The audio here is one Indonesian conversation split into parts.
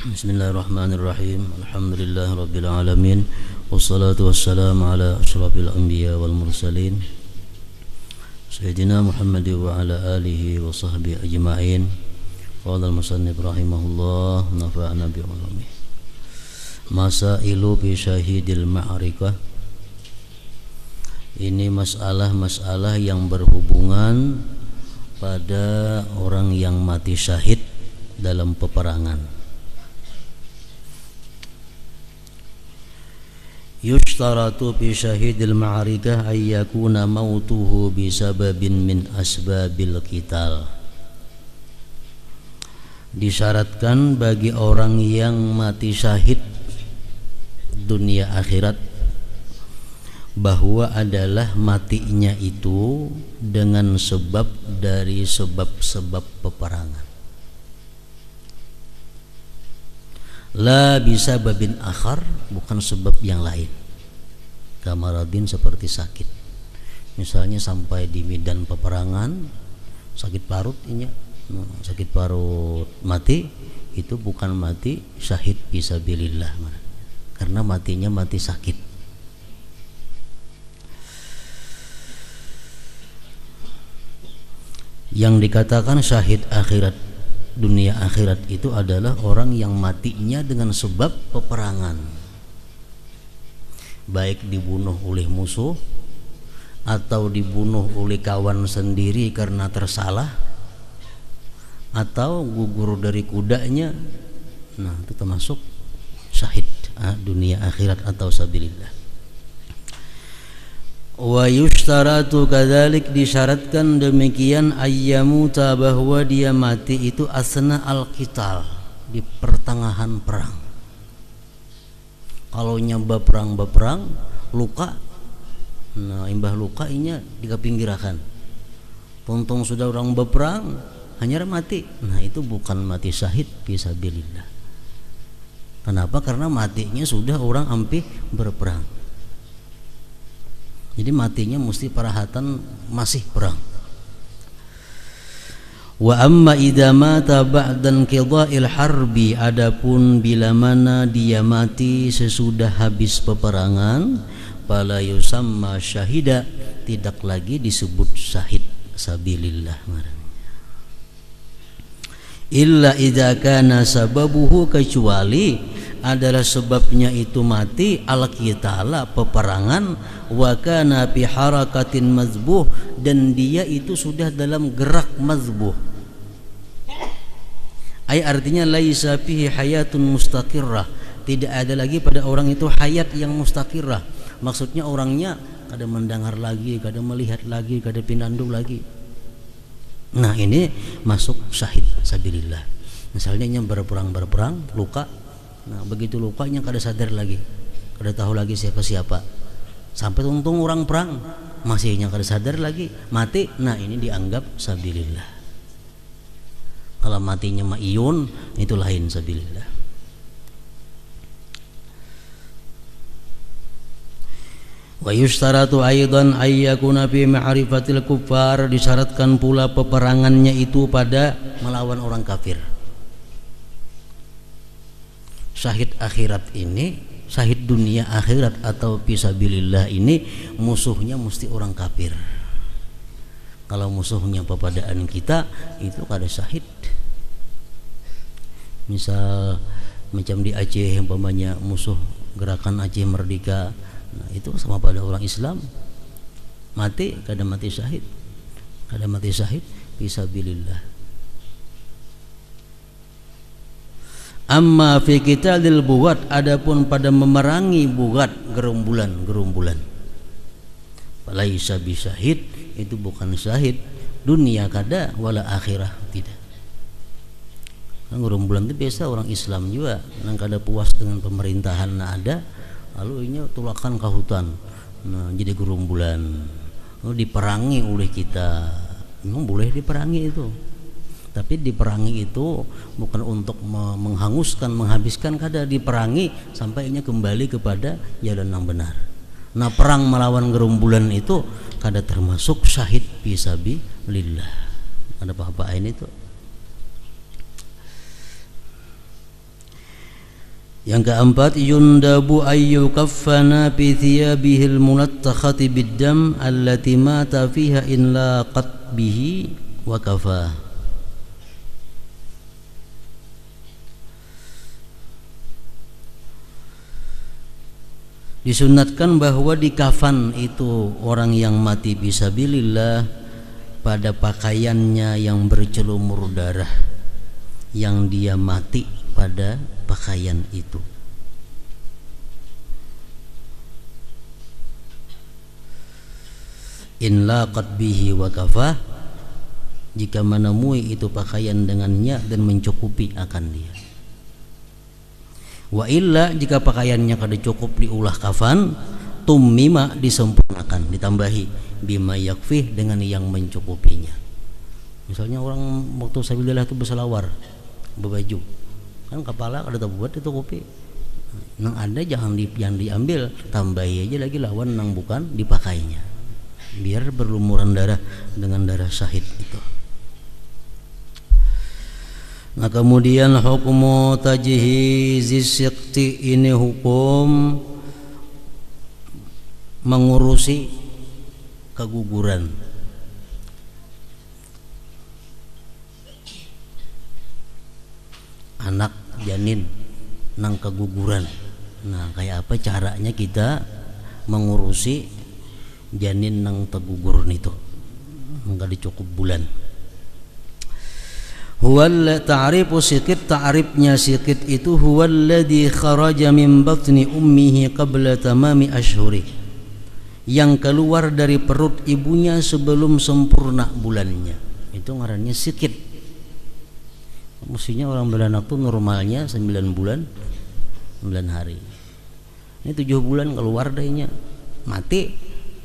Bismillahirrahmanirrahim. Alhamdulillahi rabbil alamin. Wassalatu wassalamu ala asyrafil anbiya wal mursalin Sayyidina Muhammad wa ala alihi wa sahbihi ajma'in. Qala al-musannif rahimahullah, nafa'ana bi ulumih. Masailu bi syahidil ma'rikah. Ini masalah-masalah yang berhubungan pada orang yang mati syahid dalam peperangan. Yushtaratu fi syahidil ma'arikah ay yakuna mautuhu bisababin min asbabil qital. Disyaratkan bagi orang yang mati syahid dunia akhirat bahwa adalah matinya itu dengan sebab dari sebab-sebab peperangan. La bisa babin akhar, bukan sebab yang lain. Kamaradin, seperti sakit. Misalnya sampai di medan peperangan sakit parut, sakit parut mati, itu bukan mati syahid fisabilillah, karena matinya mati sakit. Yang dikatakan syahid akhirat, dunia akhirat itu adalah orang yang matinya dengan sebab peperangan, baik dibunuh oleh musuh atau dibunuh oleh kawan sendiri karena tersalah, atau gugur dari kudanya. Nah, itu termasuk syahid dunia akhirat atau sabilillah. Wa yushtaratu kadzalik, disyaratkan demikian ayyamuta, bahwa dia mati itu asna al-qital, di pertengahan perang. Kalau nyoba perang luka, nah imbah luka inya dikapinggirakan. Tuntung sudah orang berperang hanya mati. Nah, itu bukan mati syahid fisabilillah. Kenapa? Karena matinya sudah orang ampih berperang. Jadi matinya mesti parahatan masih perang. Wa amma idza mata ba'dan qida'il harbi, adapun bila mana dia mati sesudah habis peperangan, fala yusamma syahida, tidak lagi disebut syahid sabilillah. Illa idza kana sababuhu, kecuali adalah sebabnya itu mati al-qitala, peperangan, wa kana fi harakatin mazbuh, dan dia itu sudah dalam gerak mazbuh. Ay, artinya laisa fihi hayatun mustaqirrah, tidak ada lagi pada orang itu hayat yang mustaqirrah. Maksudnya orangnya kada mendengar lagi, kada melihat lagi, kada pinandung lagi. Nah, ini masuk syahid sabilillah. Misalnya yang berperang luka. Nah, begitu lukanya kada sadar lagi, kada tahu lagi siapa-siapa. Sampai untung orang perang masihnya kada sadar lagi, mati. Nah, ini dianggap sabilillah. Kalau matinya ma'iyun, itu lain sabilillah. Wa yushtaratu aidan ayyakuna fi ma'rifatil kuffar, disyaratkan pula peperangannya itu pada melawan orang kafir. Syahid akhirat ini, syahid dunia akhirat atau fisabilillah ini, musuhnya mesti orang kafir. Kalau musuhnya pepadaan kita, itu kada syahid. Misal macam di Aceh, umpamanya musuh gerakan Aceh Merdeka, nah itu sama pada orang Islam, mati kada mati syahid, kada mati syahid fisabilillah. Amma fi qitalil bugat, adapun pada memerangi bugat, gerumbulan, falaisa bisyahid, itu bukan syahid dunia kada wala akhirah, tidak. Gerumbulan itu biasa orang Islam juga yang kada puas dengan pemerintahan ada, lalu ini tulakan ke hutan, nah jadi gerumbulan, diperangi oleh kita. Memang boleh diperangi itu, tapi diperangi itu bukan untuk menghanguskan, menghabiskan, kada. Diperangi sampai ini kembali kepada jalan yang benar. Nah, perang melawan gerumbulan itu kada termasuk syahid fisabilillah. Ada apa-apa ini itu. Yang keempat, yundabu ayyukaffana bi thiyabihil munattakhati biddam allati mata fiha in laqat bihi wa kafa. Disunatkan bahwa di kafan itu orang yang mati fisabilillah pada pakaiannya yang bercelumur darah, yang dia mati pada pakaian itu. In laqat bihi wa kafah, jika menemui itu pakaian dengannya dan mencukupi akan dia. Wa illa, jika pakaiannya kada cukup diulah kafan, tummima, disempurnakan, ditambahi bima yakfih, dengan yang mencukupinya. Misalnya orang waktu sabilillah itu berselawar, berbaju, kan kepala kada terbuat ditutupi, nang ada jangan diambil, tambahi aja lagi lawan nang bukan dipakainya, biar berlumuran darah dengan darah syahid itu. Nah, kemudian hukum tajhizis siqti, ini hukum mengurusi keguguran. Anak janin nang keguguran. Nah, kayak apa caranya kita mengurusi janin nang tegugur itu, enggak dicukup bulan. Huwal ta'rifu sikit, ta'rifnya sikit itu huwalladzi kharaja min batni ummihi qabla tamami ashhuri, yang keluar dari perut ibunya sebelum sempurna bulannya. Itu ngarannya sikit. Mestinya orang beranak tuh normalnya 9 bulan 9 hari. Ini 7 bulan keluar dayanya mati.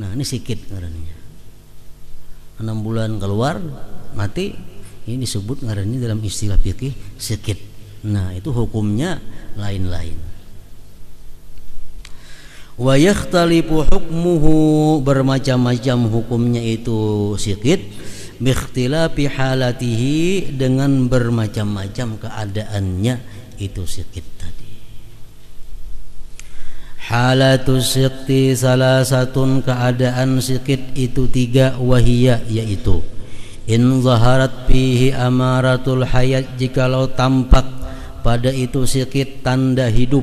Nah, ini sikit ngarannya. 6 bulan keluar mati. Ini disebut ngarannya dalam istilah fikih sikit. Nah, itu hukumnya lain-lain. Wa yakhtalifu hukmuhu, bermacam-macam hukumnya itu sikit, biikhtilafi halatihi, dengan bermacam-macam keadaannya itu sikit tadi. Halatus sikti salasatun, keadaan sikit itu 3, wahiyya, yaitu in zaharat fihi amaratul hayat, jikalau tampak pada itu sikit tanda hidup,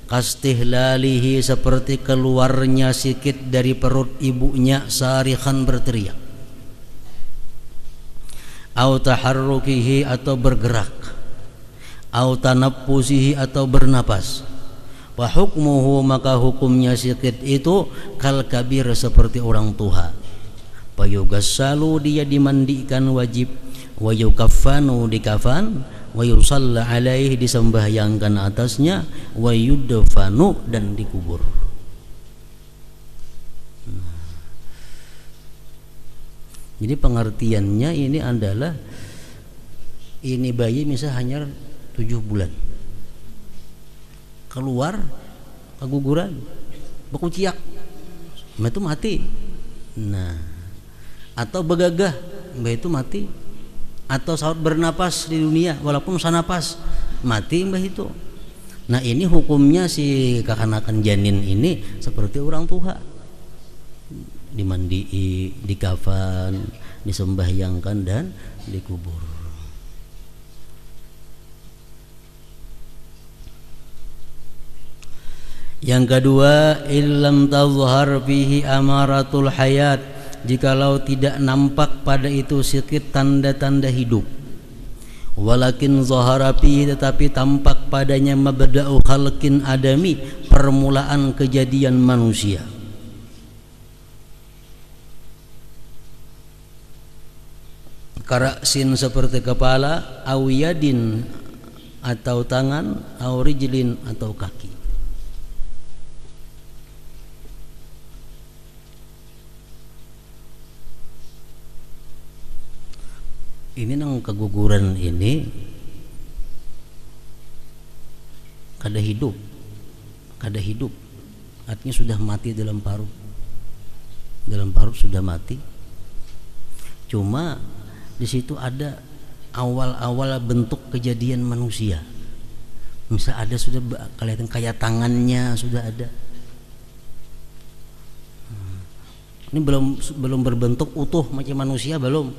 kastihlalihi, seperti keluarnya sikit dari perut ibunya sarikhan, berteriak, au taharrukihi, atau bergerak, au tanaffusihi, atau bernapas. Wa hukmuhu, maka hukumnya sikit itu kal kabir, seperti orang tua. Payugassalu, dia dimandikan wajib, wa yukaffanu, dikafan, wa yusalla alaihi, disembahyangkan atasnya, wa yudfanu, dan dikubur. Jadi pengertiannya ini adalah, ini bayi misalnya hanya 7 bulan keluar keguguran, bekuciak, itu mati. Nah, atau begagah, mbah itu mati. Atau saat bernapas di dunia walaupun sanapas, mati mbah itu. Nah, ini hukumnya si kekanakan janin ini seperti orang tua, dimandii, dikafan, disembahyangkan, dan dikubur. Yang kedua, illam tazhar fihi amaratul hayat, jikalau tidak nampak pada itu sikit tanda-tanda hidup. Walakin zahara fihi, tetapi tampak padanya mabda'u khalqin adami, permulaan kejadian manusia. Karaksin, seperti kepala, awiyadin, atau tangan, awrijlin, atau kaki. Ini nang keguguran ini kada hidup, artinya sudah mati dalam parut sudah mati. Cuma di situ ada awal-awal bentuk kejadian manusia, Misal ada sudah kelihatan kayak tangannya sudah ada. Ini belum berbentuk utuh macam manusia belum.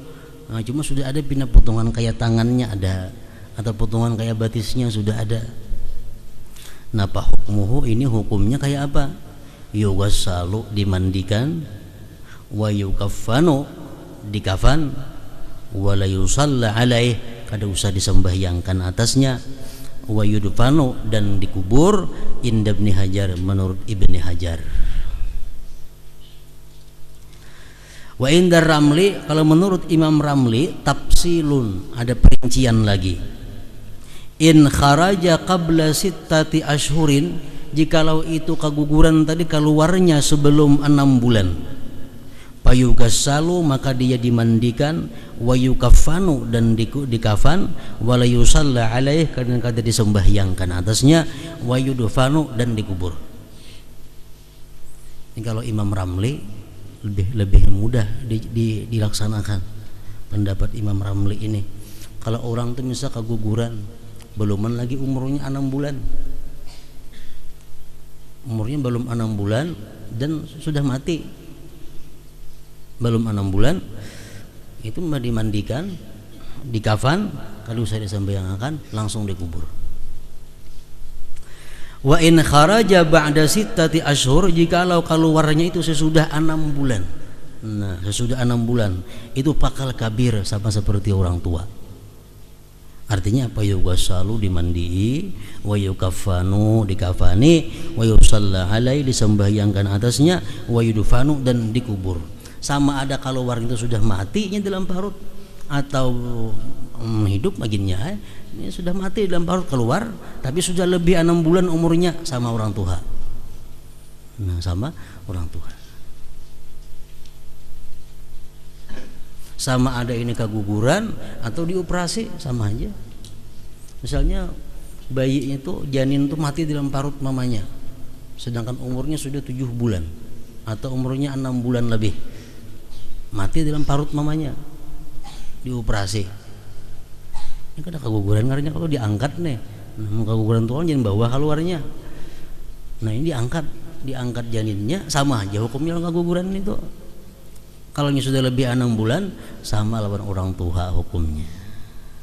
Nah, cuma sudah ada pindah potongan kayak tangannya ada, atau potongan kayak batisnya sudah ada. Nah, hukmuhu ini hukumnya kayak apa? Yughassalu dimandikan, wa yukaffanu dikafan, wa la yusalla alaih kada usah disembahyangkan atasnya, wa yudfanu dan dikubur inda Ibni Hajar menurut Ibni Hajar. Wa indar Ramli, kalau menurut Imam Ramli tafsilun, ada perincian lagi. In kharaja qabla sittati ashhurin, jikalau itu keguguran tadi keluarnya sebelum 6 bulan, payugassalu maka dia dimandikan, wa yukaffanu dan dikafan, wa la yusalla alaih karena kada disembahyangkan atasnya, wa yudfanu dan dikubur. Ini kalau Imam Ramli lebih mudah dilaksanakan pendapat Imam Ramli ini. Kalau orang itu misal keguguran beluman lagi umurnya 6 bulan, umurnya belum 6 bulan dan sudah mati, belum 6 bulan, itu dimandikan, dikafan, kalau saya disembahyangkan langsung dikubur. Wa in kharaja ba'da sittati ashhur, jikalau keluarnya itu sesudah 6 bulan. Nah, sesudah 6 bulan itu pakal kabir, sama seperti orang tua. Artinya apa? Yughassalu dimandii, wa yukaffanu dikafani, wa yusalla alai disembahyangkan atasnya, wa yudfanu dan dikubur. Sama ada keluar itu sudah matinya dalam parut atau hidup baginnya, ini sudah mati dalam parut keluar, tapi sudah lebih 6 bulan umurnya, sama orang tua. Nah, sama orang tua. Sama ada ini keguguran atau dioperasi, sama aja. Misalnya bayinya itu, janin itu mati dalam parut mamanya, sedangkan umurnya sudah 7 bulan atau umurnya 6 bulan lebih, mati dalam parut mamanya, dioperasi. Ini kan ada keguguran, karena kalau diangkat nih, nah, keguguran tuh jangan bawah keluarnya. Nah, ini diangkat janinnya, sama aja hukumnya keguguran itu. Kalau ini sudah lebih 6 bulan, sama lawan orang tua hukumnya.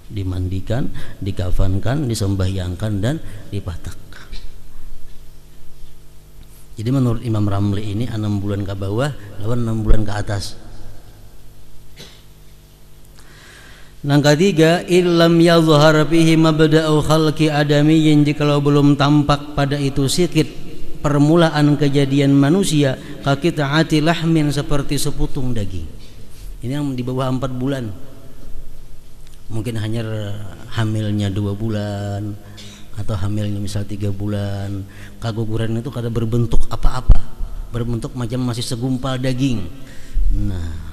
Dimandikan, dikafankan, disembahyangkan dan dipatak. Jadi menurut Imam Ramli ini 6 bulan ke bawah lawan 6 bulan ke atas. Yang ketiga, illam yadhhar fihi mabda'u khalqi adamiyyin, jikalau belum tampak pada itu sikit permulaan kejadian manusia, kaqita'ati lahmin seperti seputung daging. Ini yang di bawah 4 bulan. Mungkin hanya hamilnya 2 bulan atau hamilnya misal 3 bulan. Keguguran itu kada berbentuk apa-apa, berbentuk macam masih segumpal daging. Nah,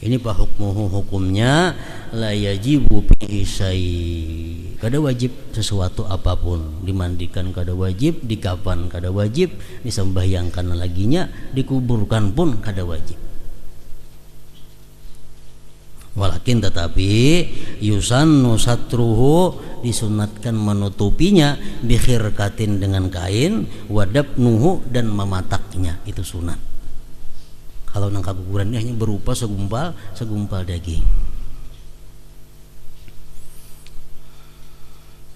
ini pak hukumnya la yajibu fihi syai', kada wajib sesuatu apapun, dimandikan kada wajib, dikafan kada wajib, disembahyangkan laginya, dikuburkan pun kada wajib. Walakin tetapi yusannu satruhu, disunatkan menutupinya, bikhirkatin dengan kain, wadabnuhu dan memataknya, itu sunat. Kalau nang keguguran ini hanya berupa segumpal daging,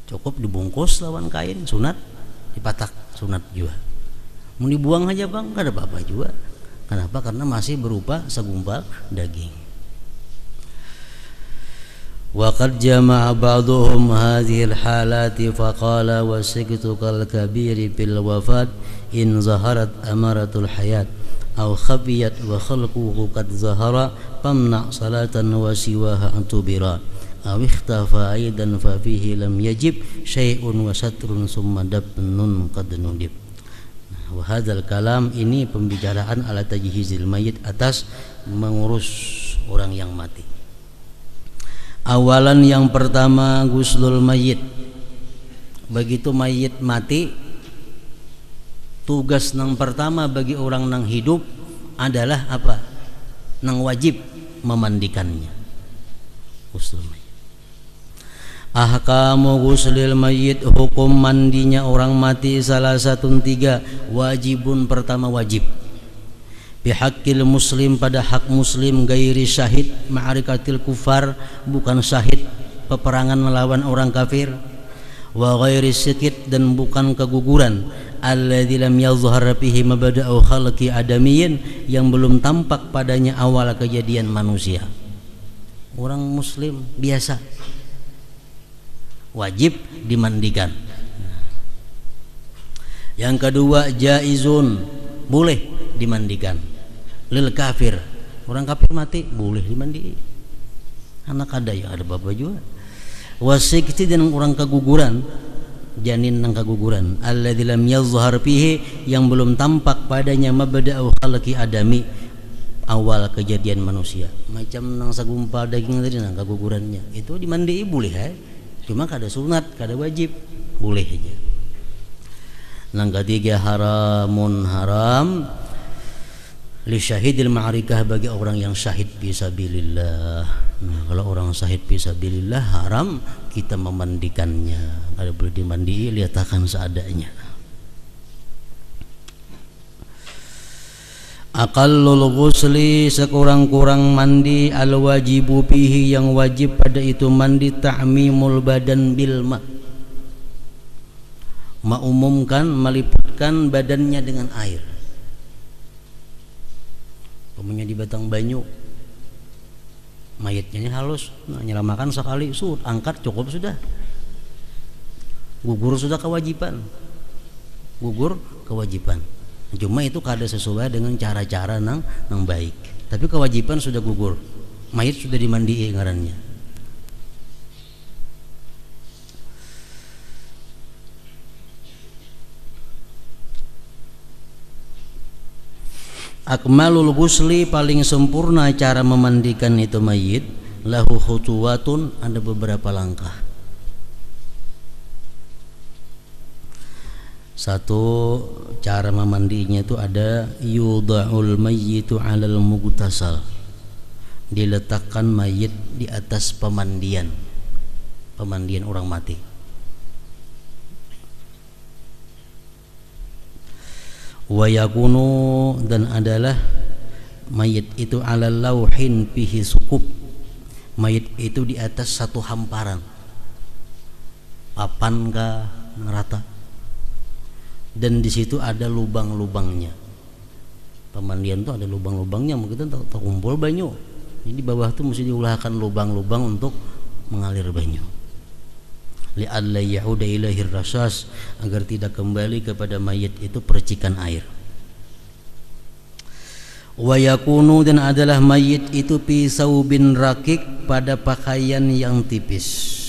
cukup dibungkus lawan kain, sunat, dipatak, sunat juga. Mau dibuang aja bang, gak ada apa-apa juga. Kenapa? Karena masih berupa segumpal daging. Wa qad jama'a ba'dhum hadhihi al-halati faqala wasiktu kal kabiri fil wafat in zaharat amaratul hayat aw khafiyat wa khalquhu qad zahara famna salatan wa siwaha antubira aw ikhtafa aidan fa fihi lam yajib syai'un wa satrun summa dabnun qad nudib. Wa hadzal kalam, ini pembicaraan ala tajhizil mayit, atas mengurus orang yang mati. Awalan yang pertama, guslul mayit. Begitu mayit mati, tugas yang pertama bagi orang yang hidup adalah apa? Yang wajib memandikannya. Guslul mayit. Ahkamu ghuslil mayyit, hukum mandinya orang mati salah satu tiga. Wajibun, pertama wajib. Bihaqqil muslim, pada hak muslim, gairi syahid ma'arikatil kufar, bukan syahid peperangan melawan orang kafir. Wa ghairi sikit, dan bukan keguguran. Alladzi lam yazhar fihi mabda'u khalqi adamiyyin, yang belum tampak padanya awal kejadian manusia. Orang muslim biasa wajib dimandikan. Yang kedua jaizun, boleh dimandikan. Lil kafir, orang kafir mati boleh dimandi. Anak ada ya, ada bapak juga. Wasikti, dan orang keguguran, janin nang keguguran. Alladzi lam yazhar fihi, yang belum tampak padanya mabda'u khalqi adami, awal kejadian manusia. Macam nang sagumpal daging tadi nang kegugurannya, itu dimandi boleh ya. Cuma kada sunat, kada wajib, boleh aja. Yang ketiga haramun, haram li syahidil ma'arikah, bagi orang yang syahid fisabilillah. Nah, kalau orang syahid fisabilillah haram kita memandikannya. Kada boleh dimandi, liatakan seadanya. Aqallul ghusli, sekurang-kurang mandi, al wajibu fihi, yang wajib pada itu mandi, ta'mimul badan bil ma, mengumumkan, meliputkan badannya dengan air. Pemanya di batang banyu, mayatnya halus, nah, nyelamakan sekali, angkat cukup sudah. Gugur sudah kewajiban, gugur kewajiban. Cuma itu kada sesuai dengan cara-cara nang baik. Tapi kewajiban sudah gugur, mayat sudah dimandi ngarannya. Akmalul ghusli, paling sempurna cara memandikan itu mayit, lahu khutuwatun, ada beberapa langkah. Satu, cara memandinya itu ada yudha'ul mayyitu 'alal mughtasal, diletakkan mayit di atas pemandian orang mati. Wa yakunu, dan adalah mayit itu 'alal lauhin fihi sukup, mayit itu di atas satu hamparan, papan kah rata, dan di situ ada lubang-lubangnya. Pemandian tuh ada lubang-lubangnya, mungkin terkumpul banyu. Jadi di bawah tuh mesti diulahkan lubang-lubang untuk mengalir banyu. Li'alla ya'uda ilaihi rasas, agar tidak kembali kepada mayit itu percikan air. Wa yakunu, dan adalah mayit itu fi saubin rakik, pada pakaian yang tipis.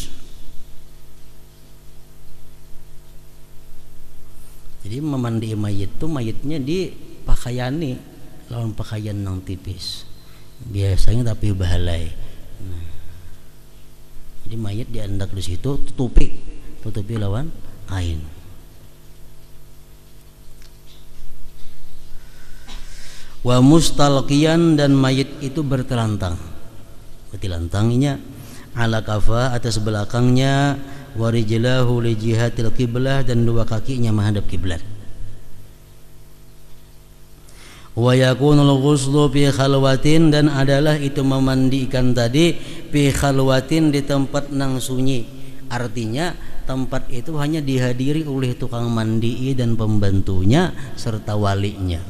Jadi memandi mayit itu mayitnya dipakaiani lawan pakaian yang tipis, biasanya tapi bahalai. Nah, jadi mayit diandak di situ, tutupi lawan kain. Wa mustalqiyan, dan mayit itu bertelantang, bertilantangnya ala kafa, atas belakangnya, warijlahu li jihatil qiblah, dan dua kakinya menghadap kiblat. Wa yakunul ghuslu fi khalwatin, dan adalah itu memandikan tadi fi khalwatin, di tempat nang sunyi. Artinya tempat itu hanya dihadiri oleh tukang mandi dan pembantunya serta walinya.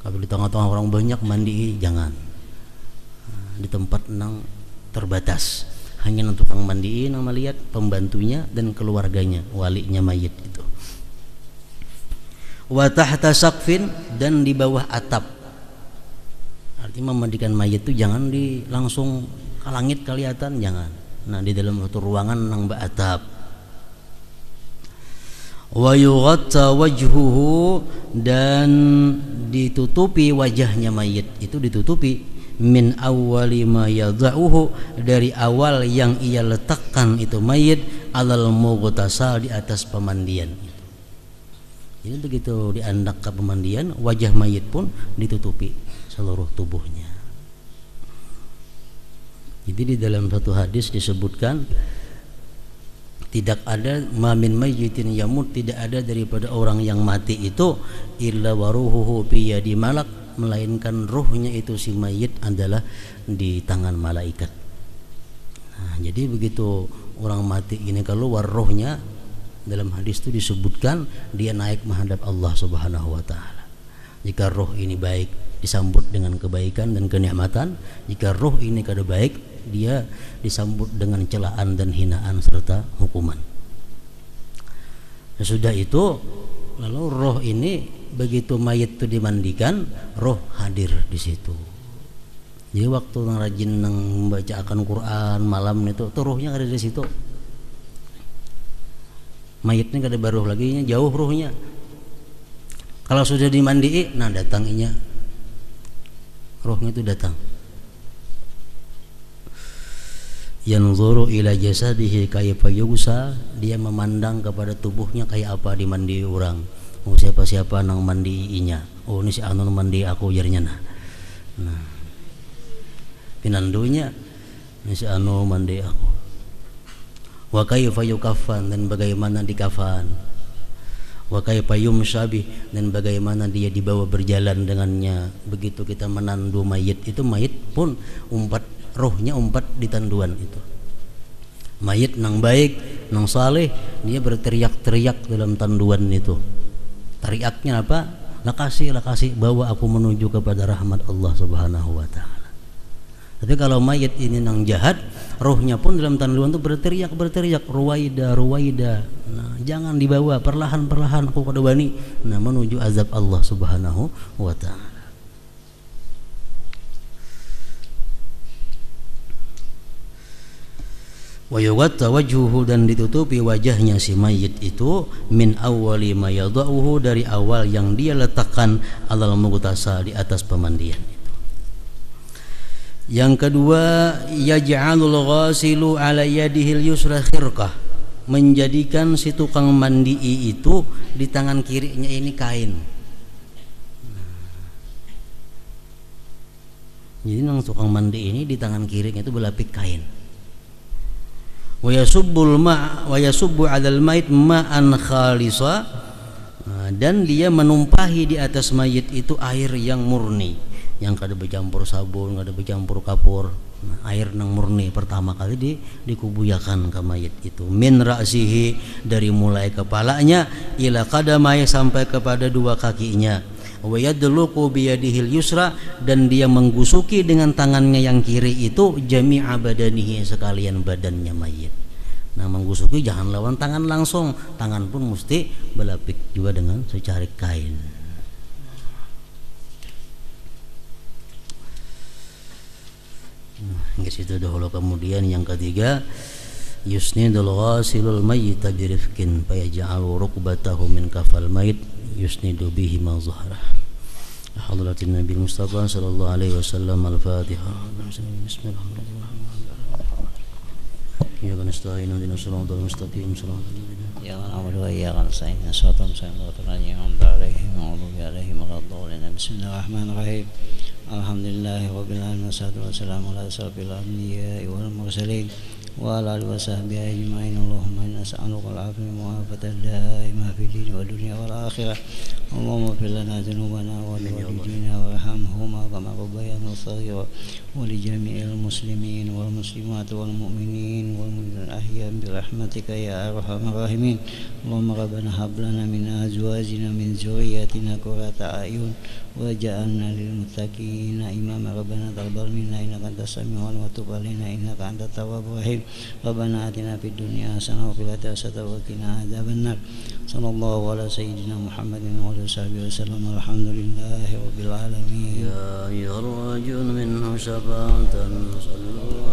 Kalau di tengah-tengah orang banyak mandi, jangan. Di tempat nang terbatas, hanya tukang mandiin yang melihat, pembantunya dan keluarganya, walinya mayit itu. Wa tahta saqfin, dan di bawah atap. Artinya memandikan mayit itu jangan langsung ke langit kelihatan, jangan. Nah, di dalam satu ruangan nang atap. Wa yughatta wajhuhu, dan ditutupi wajahnya mayit itu, ditutupi min awwali ma yadha'uhu, dari awal yang ia letakkan itu mayit, alal mughtasal, di atas pemandian. Jadi begitu diandak ke pemandian, wajah mayit pun ditutupi seluruh tubuhnya. Jadi di dalam satu hadis disebutkan Tidak ada mamin mayyitin yamut, tidak ada daripada orang yang mati itu illa waruhuhu biyadi malak, melainkan ruhnya itu si mayit adalah di tangan malaikat. Nah, jadi begitu orang mati ini keluar rohnya, dalam hadis itu disebutkan dia naik menghadap Allah Subhanahu wa taala. Jika roh ini baik, disambut dengan kebaikan dan kenikmatan. Jika roh ini kada baik, dia disambut dengan celaan dan hinaan serta hukuman. Sesudah itu lalu roh ini begitu mayit itu dimandikan, roh hadir di situ. Jadi waktu nang rajin nang membacakan Quran malam itu, tuh rohnya ada di situ. Mayitnya kada baruh lagi, jauh rohnya. Kalau sudah dimandi, nah datanginya rohnya itu datang. Yanzuru ila jasadihi kayfa yughsal, dia memandang kepada tubuhnya kayak apa dimandi orang. Oh siapa-siapa nang mandiinya. Oh ini si anu mandi aku jarinya nah. Nah. Pinandunya ini si anu mandi aku. Wa kayfa yukaffan, dan bagaimana dikafan. Wa kayfa yumshabi, dan bagaimana dia dibawa berjalan dengannya. Begitu kita menandu mayit itu, mayit pun umpat, rohnya umpat di tanduan itu. Mayit nang baik, nang saleh, dia berteriak-teriak dalam tanduan itu. Teriaknya apa? Lakasi, bawa aku menuju kepada rahmat Allah Subhanahu wa taala. Tapi kalau mayit ini nang jahat, rohnya pun dalam tanduan itu berteriak, ruwaida. Nah, jangan dibawa, perlahan aku kada wani, nah menuju azab Allah Subhanahu wa taala. Wa yughata wajhuhu, dan ditutupi wajahnya si mayit itu min awwali ma yadauhu, dari awal yang dia letakkan alal mughtasa, di atas pemandian itu. Yang kedua, yaj'alul ghasilu ala yadihil yusra khirqah, menjadikan si tukang mandi itu di tangan kirinya ini kain. Jadi nang tukang mandi ini di tangan kirinya itu berlapik kain. Wa yasubbu 'alal mayit ma'an khalisa, dan dia menumpahi di atas mayit itu air yang murni, yang kada bercampur sabun, kada bercampur kapur. Nah, air nang murni pertama kali dikubuyakan ke mayit itu, min ra'sihi, dari mulai kepalanya, ila qadamai, sampai kepada dua kakinya. Wa yadluqu biyadihil yusra, dan dia menggusuki dengan tangannya yang kiri itu jami'a badanihi, sekalian badannya mayit. Nah, menggusuki jangan lawan tangan langsung, tangan pun mesti berlapik juga dengan secarik kain. Hingga situ dahulu. Kemudian yang ketiga, yusnidul ghasilul mayyita birifkin fayaj'alu rukbatahu min kafal mayyit yusnidu bihi ma zahra. Hadratin Nabi Mustafa sallallahu alaihi wasallam. Al-Fatihah. Bismillahirrahmanirrahim. Ya kan nasta'in ihdinas siratal mustaqim siratal ladzina ya na'budu wa iyyaka nasta'in ihdinas siratal an'amta 'alaihim ghairil maghdubi 'alaihim waladdallin. Bismillahirrahmanirrahim. Alhamdulillahi rabbil alamin, wassalatu wassalamu ala asyrafil anbiya'i wal mursalin wa ala alihi wa sahbihi ajma'in. Allahumma inna nas'aluka al-'afwa wa al-mu'afata ad-da'imah fid din wad dunya wal akhirah. Allahumma ighfir lana dhunubana wa liwalidayna warhamhuma kama rabbayana shaghira wa li jami'il muslimin wal muslimat wal mu'minin wal mu'minat ahya'a bi rahmatika ya arhamar rahimin. Allahumma rabbana hab lana min azwajina min dzurriyyatina qurrata a'yun waj'alna lil muttaqina imama. Rabbana taqabbal minna innaka antas samiul 'alim wa tub 'alaina innaka antat tawwabur rahim. Rabbana atina fid dunya hasanah wa fil akhirati hasanah wa qina adzabannar. Sallallahu ala sayyidina Muhammadin wa ala sahbihi wasallam. Alhamdulillahi rabbil alamin. ya yarjun minhu syafa'atan sallallahu